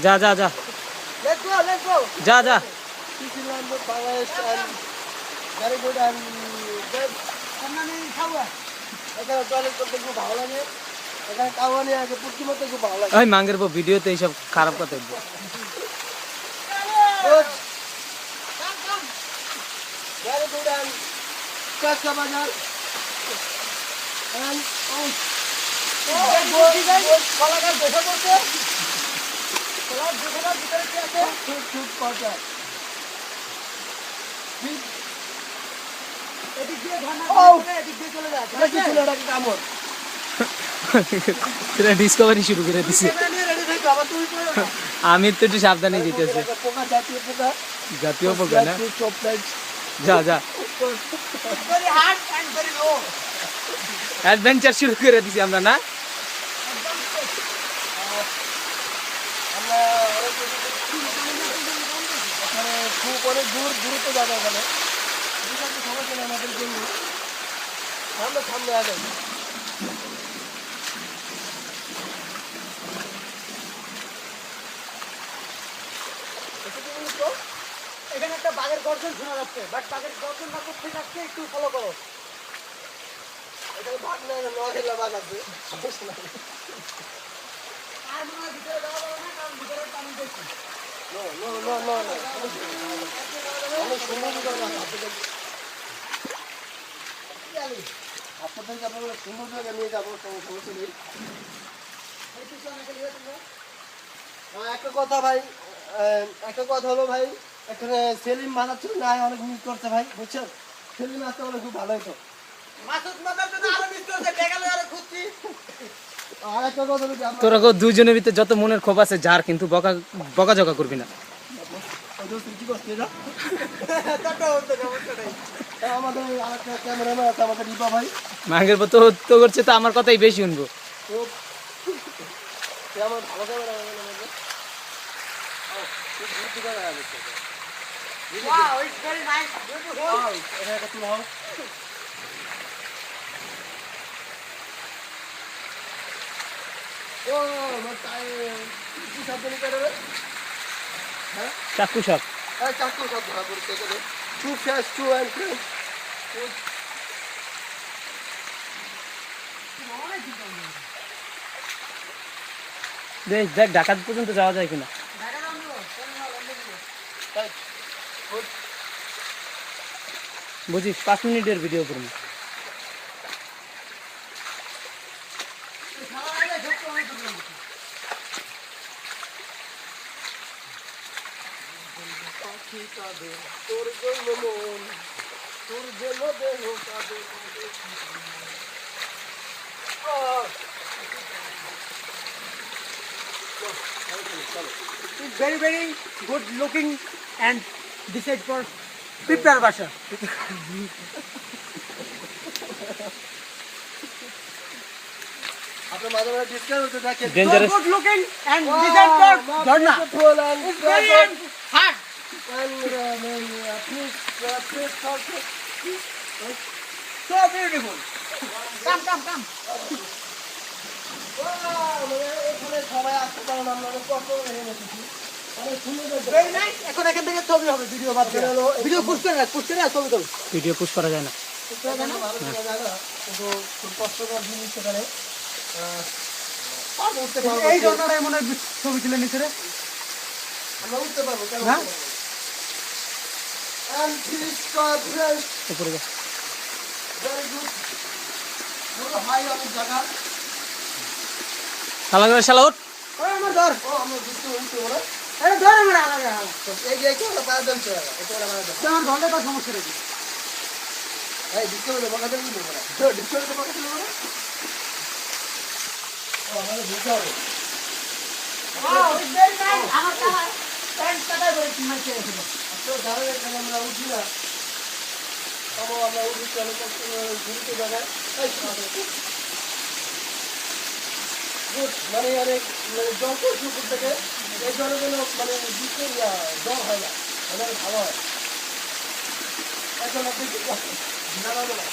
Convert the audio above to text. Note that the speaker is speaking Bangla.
যা যা যা যা যা ওই মাঙ্গের ভিডিওতে এইসব খারাপ কথা Very good and Kasabajar and Discovery শুরু করে দিছে আমি তো একটু সাবধানে যেতেছি জাতীয় পোকা না যা যা অ্যাডভেঞ্চার শুরু করে দিছি আমরা না খুব অনেক দূরত্ব যাবে ওখানে সমস্যা নেই আমাদের জন্য সামনে সামনে আগে এখানে একটা বাঘের গর্জন শোনা যাচ্ছে বাট বাঘের গর্জন না করতে যাচ্ছে একটু ফলো করো এখানে বাঘ না নহেলা বাঘ আছে সমস্যা নাই আর মনে হয় ভিতরে যাওয়া যাবে না কারণ ভিতরে পানি বেশি no no no no no অনেক সুন্দর সুন্দর গাছ আপনাদেরকে আপনারা সুন্দর জায়গায় নিয়ে যাবো সমস্যা নেই একটা কথা ভাই একটা কথা হলো ভাই এখানে সেলিম মানাচ্ছিল না অনেক মিস করছে ভাই বুঝছেন সেলিম আসতে বলে খুব ভালো হতো তোরা দুজনের ভিতরে যত মনের ক্ষোভ আছে যার কিন্তু বকাঝকা করবি না মাঙ্গের তো তো করছে তো আমার কথাই বেশি শুনবো Wow, it's very nice, beautiful. Wow, চাকু সব দেখ দেখ ঢাকা পর্যন্ত যাওয়া যায় কিনা বুঝিস 5 মিনিটের ভিডিও করবো It's very very good looking and this is for Pipar Basha. Dangerous. Good looking and this is for Dharna. It's very hard. So beautiful. Come, come, come. Very nice. এখন এখান থেকে ছবি হবে ভিডিও বাদ দিয়ে ভিডিও পুশ করে না ছবি করো ভিডিও পুশ করা যায় না এই জন্যই মনে হয় ছবি তুলে নিতে রে আমরা উঠতে পারবো না and please God bless উপরে যা very good পুরো হাই অনেক জায়গা শালা করে শালা উঠ ওই আমার ধর ও আমরা দিতে উঠতে ওরা আরে ধর আমার আলাদা এই যে কোন পায় দেন তো এটা ওরা মানে তোমার ধরলে তো সমস্যা নেই এই দিতে বলে বকা দেন কি বলে তো দিতে বলে বকা দেন বলে ও আমাদের দিতে হবে ওয়াও ইটস ভেরি নাইস আমার কাছে প্যান্ট কাটা করে কিনে খেয়েছিল তো দাঁড়ালে কেন আমরা উঠি না আমরা উঠি চলে করতে ঘুরতে জায়গায় গুড মানে অনেক মানে জল তো শুরু থেকে এই জলের জন্য মানে দিতে জল হয় না মানে ভালো হয় এখন আপনি কি জানাবো না